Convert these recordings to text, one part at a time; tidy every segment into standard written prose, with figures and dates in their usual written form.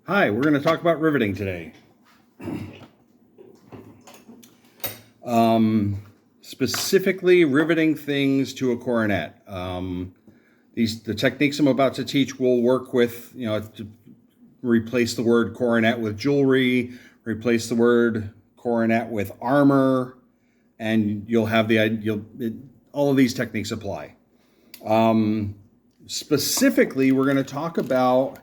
Hi, we're going to talk about riveting today. Specifically riveting things to a coronet. The techniques I'm about to teach will work with, to replace the word coronet with jewelry, replace the word coronet with armor, and you'll have all of these techniques apply. Specifically, we're going to talk about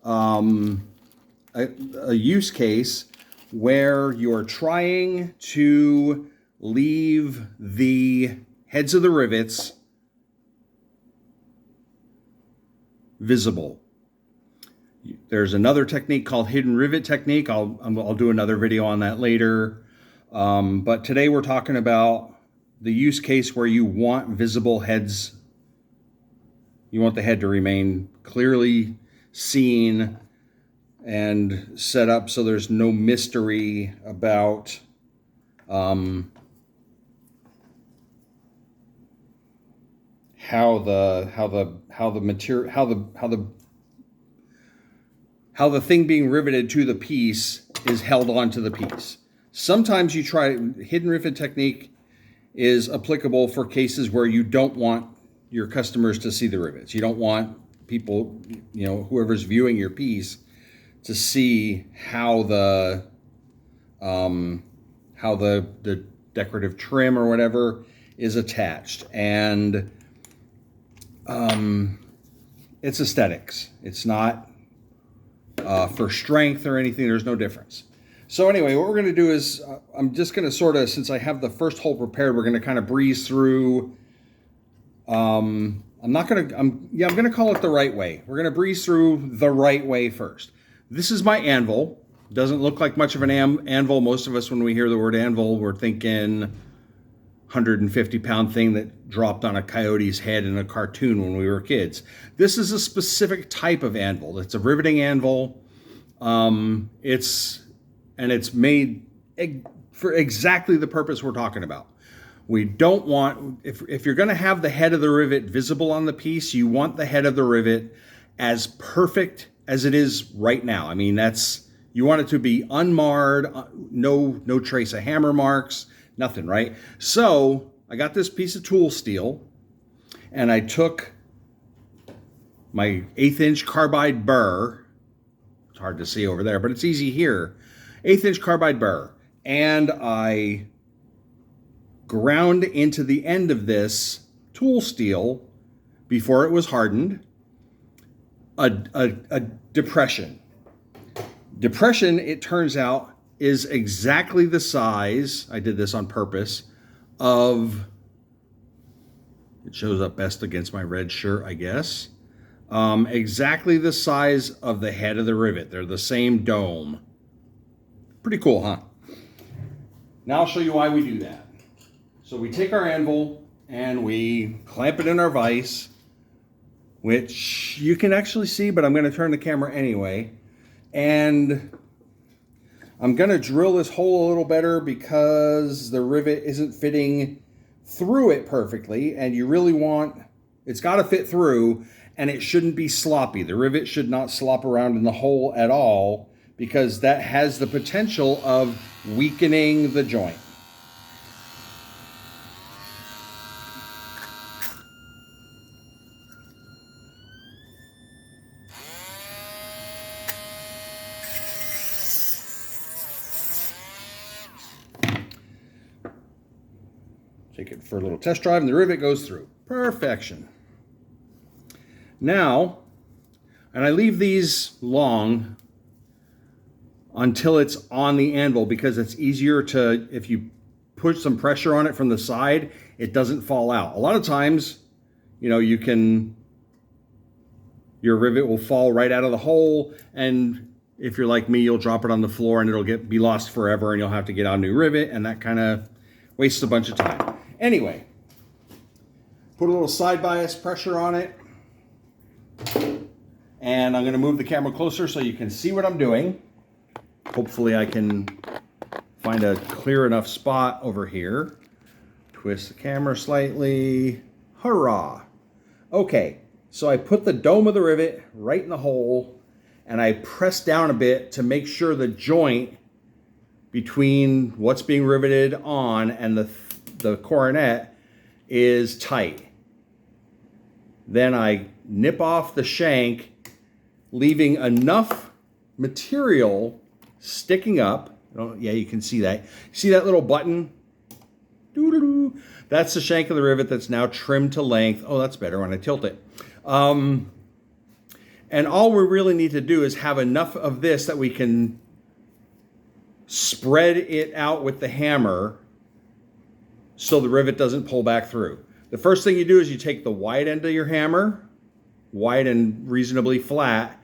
a use case where you're trying to leave the heads of the rivets visible. There's another technique called hidden rivet technique. I'll do another video on that later. But today we're talking about the use case where you want visible heads. You want the head to remain clearly seen and set up so there's no mystery about how the thing being riveted to the piece is held onto the piece. Sometimes hidden rivet technique is applicable for cases where you don't want your customers to see the rivets. You don't want people, whoever's viewing your piece, to see how the decorative trim or whatever is attached. And it's aesthetics. It's not for strength or anything. There's no difference. So anyway, what we're going to do is I'm just going to since I have the first hole prepared, we're going to kind of breeze through. I'm going to call it the right way. We're going to breeze through the right way first. This is my anvil. Doesn't look like much of an anvil. Most of us, when we hear the word anvil, we're thinking 150-pound thing that dropped on a coyote's head in a cartoon when we were kids. This is a specific type of anvil. It's a riveting anvil. It's made for exactly the purpose we're talking about. We don't want, if you're going to have the head of the rivet visible on the piece, you want the head of the rivet as perfect as it is right now. I mean, you want it to be unmarred, no trace of hammer marks, nothing, right? So I got this piece of tool steel and I took my 1/8-inch carbide burr. It's hard to see over there, but it's easy here. 1/8-inch carbide burr. And I ground into the end of this tool steel before it was hardened a depression. Depression, it turns out, is exactly the size, I did this on purpose, it shows up best against my red shirt, I guess, exactly the size of the head of the rivet. They're the same dome. Pretty cool, huh? Now I'll show you why we do that. So we take our anvil and we clamp it in our vise, which you can actually see, but I'm going to turn the camera anyway. And I'm going to drill this hole a little better because the rivet isn't fitting through it perfectly, and it's got to fit through, and it shouldn't be sloppy. The rivet should not slop around in the hole at all because that has the potential of weakening the joint. Take it for a little test drive and the rivet goes through. Perfection. Now, and I leave these long until it's on the anvil because it's easier to, if you put some pressure on it from the side, it doesn't fall out. A lot of times, your rivet will fall right out of the hole, and if you're like me, you'll drop it on the floor and it'll be lost forever and you'll have to get out a new rivet, and that kind of wastes a bunch of time. Anyway, put a little side bias pressure on it, and I'm going to move the camera closer so you can see what I'm doing. Hopefully I can find a clear enough spot over here. Twist the camera slightly. Hurrah! Okay, so I put the dome of the rivet right in the hole, and I press down a bit to make sure the joint between what's being riveted on and the coronet is tight. Then I nip off the shank, leaving enough material sticking up. Oh, yeah, you can see that. See that little button? Doo-doo-doo. That's the shank of the rivet that's now trimmed to length. Oh, that's better when I tilt it. And all we really need to do is have enough of this that we can spread it out with the hammer so the rivet doesn't pull back through. The first thing you do is you take the wide end of your hammer, wide and reasonably flat,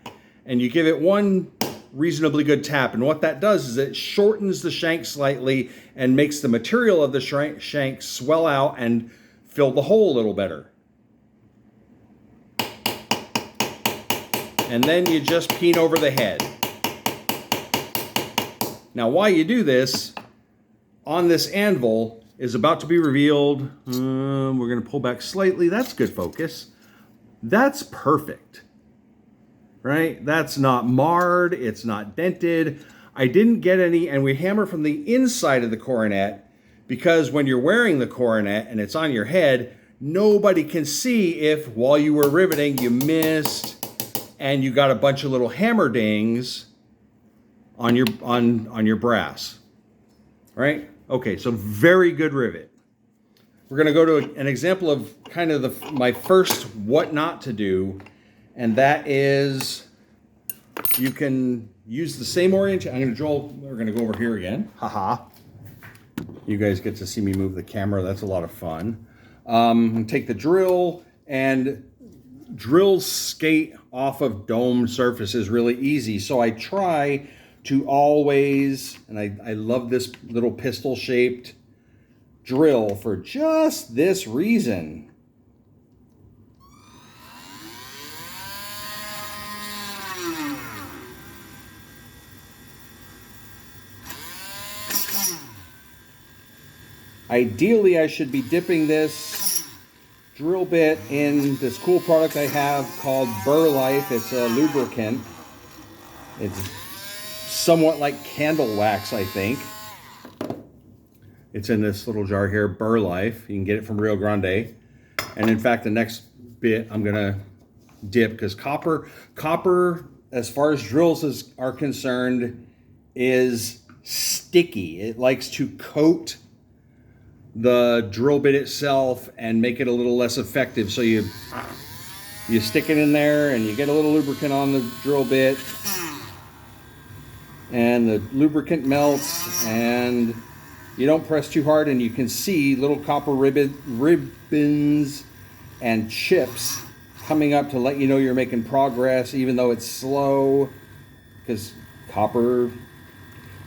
and you give it one reasonably good tap. And what that does is it shortens the shank slightly and makes the material of the shank swell out and fill the hole a little better. And then you just peen over the head. Now, while you do this, on this anvil is about to be revealed. We're going to pull back slightly. That's good focus. That's perfect, right? That's not marred. It's not dented. I didn't get any, and we hammer from the inside of the coronet because when you're wearing the coronet and it's on your head, nobody can see if while you were riveting you missed and you got a bunch of little hammer dings on your brass, right? Okay, so very good rivet. We're going to go to an example of kind of my first what not to do, and that is you can use the same orientation. We're going to go over here again. Haha. You guys get to see me move the camera. That's a lot of fun. Take the drill, and drills skate off of domed surfaces really easy. So I try to always, and I love this little pistol-shaped drill for just this reason. Ideally, I should be dipping this drill bit in this cool product I have called Burr Life. It's a lubricant. It's somewhat like candle wax, I think. It's in this little jar here, Burr Life. You can get it from Rio Grande. And in fact, the next bit I'm gonna dip, because copper, as far as drills are concerned, is sticky. It likes to coat the drill bit itself and make it a little less effective. So you stick it in there and you get a little lubricant on the drill bit, and the lubricant melts, and you don't press too hard, and you can see little copper ribbons and chips coming up to let you know you're making progress, even though it's slow, because copper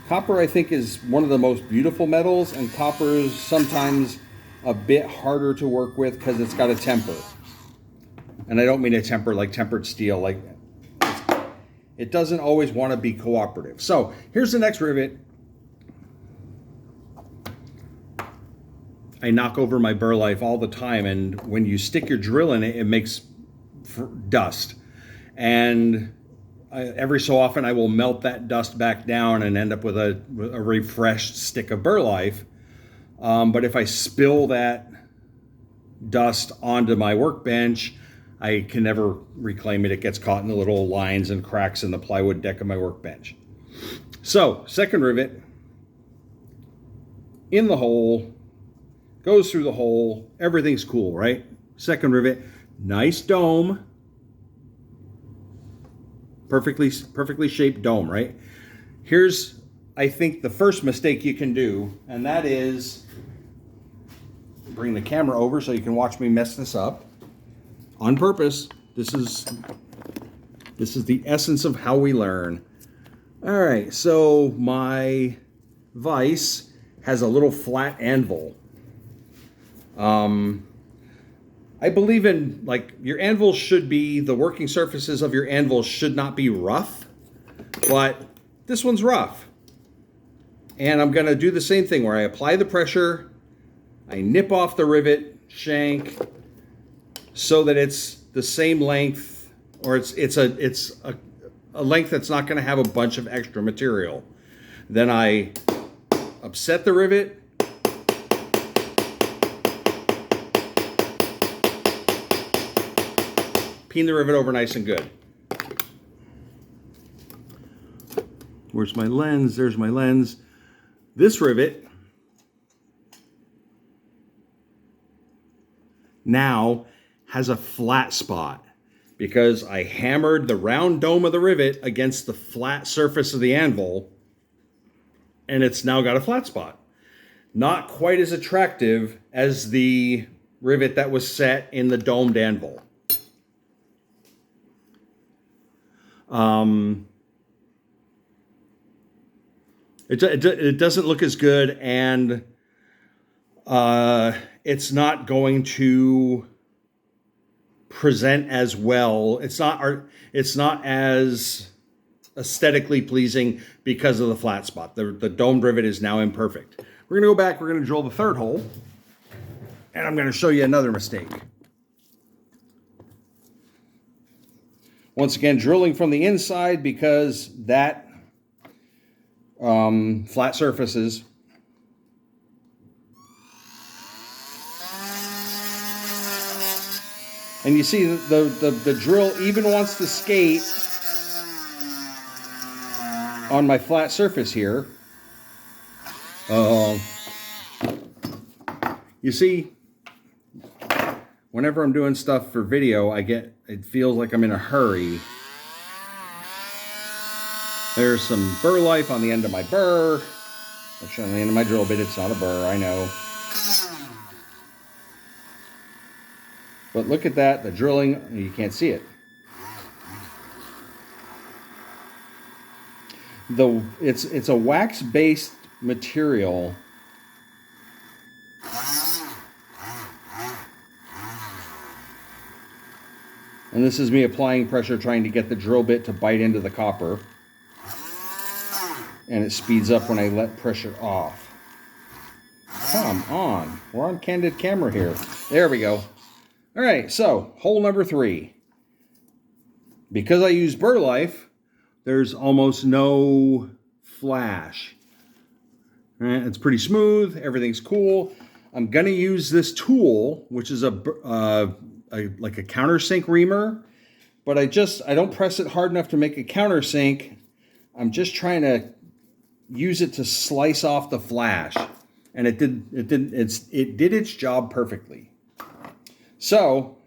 I think is one of the most beautiful metals, and copper is sometimes a bit harder to work with because it's got a temper. And I don't mean a temper like tempered steel, like it doesn't always want to be cooperative. So here's the next rivet. I knock over my Burr Life all the time, and when you stick your drill in it, it makes dust. And every so often I will melt that dust back down and end up with a refreshed stick of Burr Life. But if I spill that dust onto my workbench, I can never reclaim it. It gets caught in the little lines and cracks in the plywood deck of my workbench. So, second rivet, in the hole, goes through the hole, everything's cool, right? Second rivet, nice dome. Perfectly shaped dome, right? Here's, I think, the first mistake you can do, and that is, bring the camera over so you can watch me mess this up on purpose. This is the essence of how we learn. All right, so my vise has a little flat anvil. I believe in, like, your anvil should be, the working surfaces of your anvil should not be rough, but this one's rough. And I'm gonna do the same thing where I apply the pressure, I nip off the rivet shank so that it's the same length, or it's a a length that's not going to have a bunch of extra material. Then I upset the rivet, peen the rivet over nice and good. Where's my lens? There's my lens. This rivet now has a flat spot because I hammered the round dome of the rivet against the flat surface of the anvil, and it's now got a flat spot. Not quite as attractive as the rivet that was set in the domed anvil. It doesn't look as good, and it's not going to present as well. It's not as aesthetically pleasing because of the flat spot. The domed rivet is now imperfect. We're gonna go back, we're gonna drill the third hole, and I'm gonna show you another mistake. Once again, drilling from the inside because that flat surfaces. And you see the drill even wants to skate on my flat surface here. You see, whenever I'm doing stuff for video, it feels like I'm in a hurry. There's some burr life on the end of my burr. Actually, on the end of my drill bit, it's not a burr, I know. But look at that, the drilling, you can't see it. It's a wax-based material. And this is me applying pressure trying to get the drill bit to bite into the copper. And it speeds up when I let pressure off. Come on, we're on candid camera here. There we go. All right, so hole number 3. Because I use burr life, there's almost no flash. All right, it's pretty smooth, everything's cool. I'm gonna use this tool, which is like a countersink reamer, but I don't press it hard enough to make a countersink. I'm just trying to use it to slice off the flash, and it did its job perfectly. So,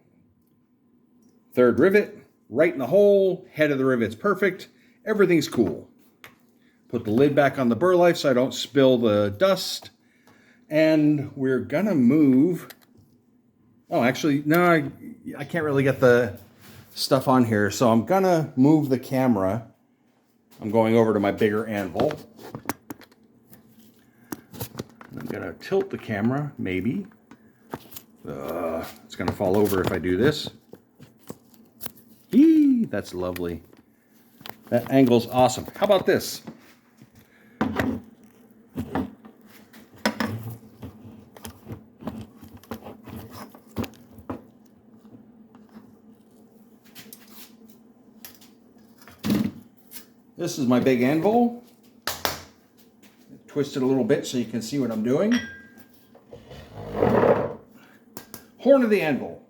third rivet, right in the hole, head of the rivet's perfect, everything's cool. Put the lid back on the burr life so I don't spill the dust, and we're gonna move. Oh, actually, no, I can't really get the stuff on here, so I'm gonna move the camera. I'm going over to my bigger anvil. I'm gonna tilt the camera, maybe. It's gonna fall over if I do this. Eee, that's lovely. That angle's awesome. How about this? This is my big anvil. Twist it a little bit so you can see what I'm doing. Horn of the anvil.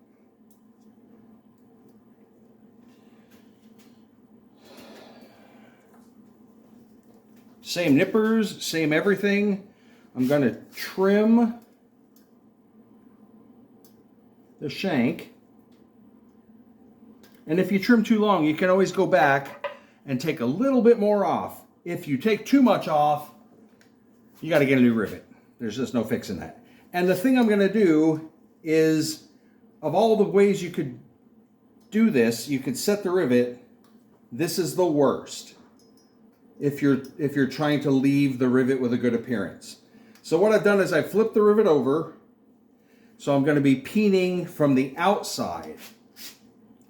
Same nippers, same everything. I'm going to trim the shank. And if you trim too long, you can always go back and take a little bit more off. If you take too much off, you got to get a new rivet. There's just no fixing that. And the thing I'm going to do is, of all the ways you could do this, you could set the rivet. This is the worst if you're trying to leave the rivet with a good appearance. So what I've done is I flipped the rivet over. So I'm going to be peening from the outside.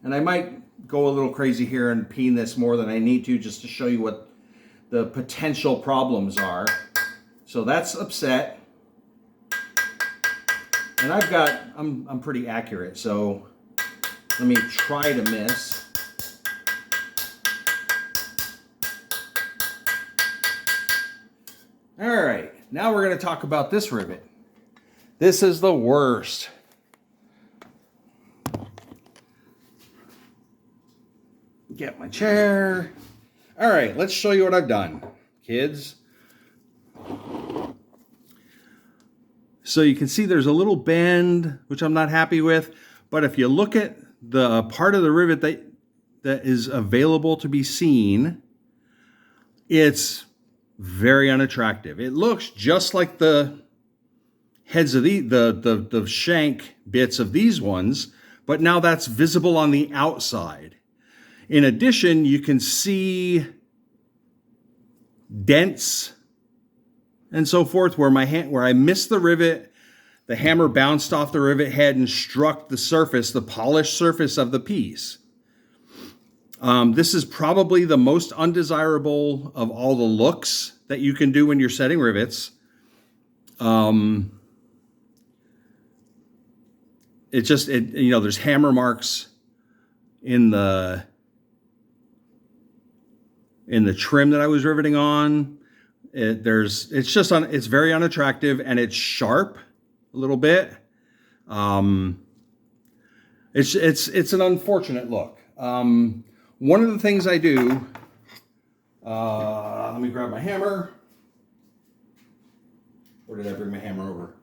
And I might go a little crazy here and peen this more than I need to, just to show you what the potential problems are. So that's upset. And I'm pretty accurate, so let me try to miss. All right, now we're going to talk about this rivet. This is the worst. Get my chair. All right, let's show you what I've done, kids. So you can see there's a little bend, which I'm not happy with. But if you look at the part of the rivet that is available to be seen, it's very unattractive. It looks just like the heads of the shank bits of these ones, but now that's visible on the outside. In addition, you can see dents and so forth where I missed the rivet, the hammer bounced off the rivet head and struck the surface, the polished surface of the piece. This is probably the most undesirable of all the looks that you can do when you're setting rivets. There's hammer marks in the trim that I was riveting on. It's very unattractive, and it's sharp a little bit. It's an unfortunate look. One of the things I do, let me grab my hammer. Or did I bring my hammer over?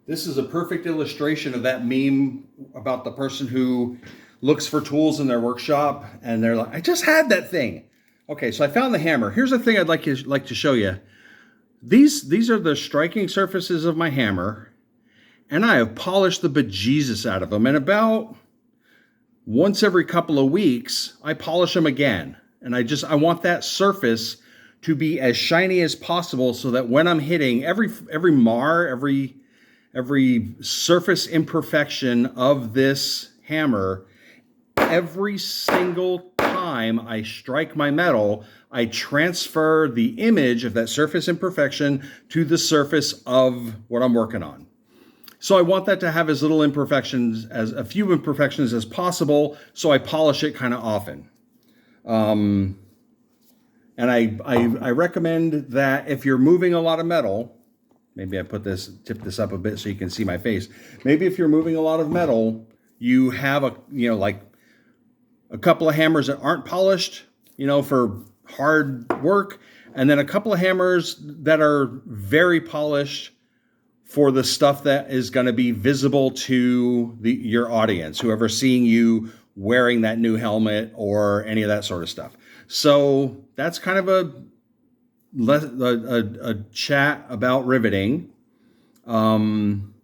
This is a perfect illustration of that meme about the person who looks for tools in their workshop and they're like, I just had that thing. Okay, so I found the hammer. Here's the thing I'd like to show you. These are the striking surfaces of my hammer. And I have polished the bejesus out of them. And about once every couple of weeks, I polish them again. And I want that surface to be as shiny as possible so that when I'm hitting every mar, every surface imperfection of this hammer, every single time I strike my metal, I transfer the image of that surface imperfection to the surface of what I'm working on. So I want that to have as little imperfections, as a few imperfections as possible, so I polish it kind of often. And I recommend that if you're moving a lot of metal, maybe I tip this up a bit so you can see my face. Maybe if you're moving a lot of metal, you have like a couple of hammers that aren't polished, for hard work, and then a couple of hammers that are very polished for the stuff that is going to be visible to your audience, whoever's seeing you wearing that new helmet or any of that sort of stuff. So that's kind of a chat about riveting. And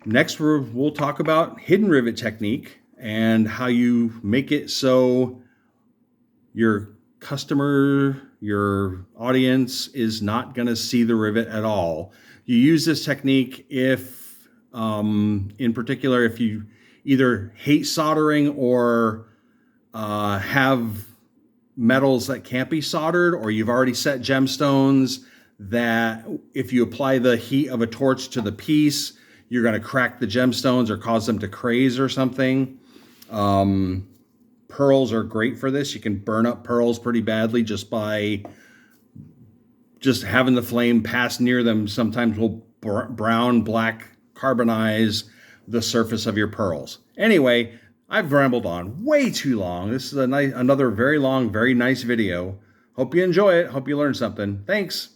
next we'll talk about hidden rivet technique and how you make it so your customer, your audience is not going to see the rivet at all. You use this technique if, in particular, if you either hate soldering or have metals that can't be soldered, or you've already set gemstones that if you apply the heat of a torch to the piece, you're going to crack the gemstones or cause them to craze or something. Pearls are great for this. You can burn up pearls pretty badly just by having the flame pass near them. Sometimes will black carbonize the surface of your pearls. Anyway, I've rambled on way too long. This is another very long, very nice video. Hope you enjoy it. Hope you learned something. Thanks.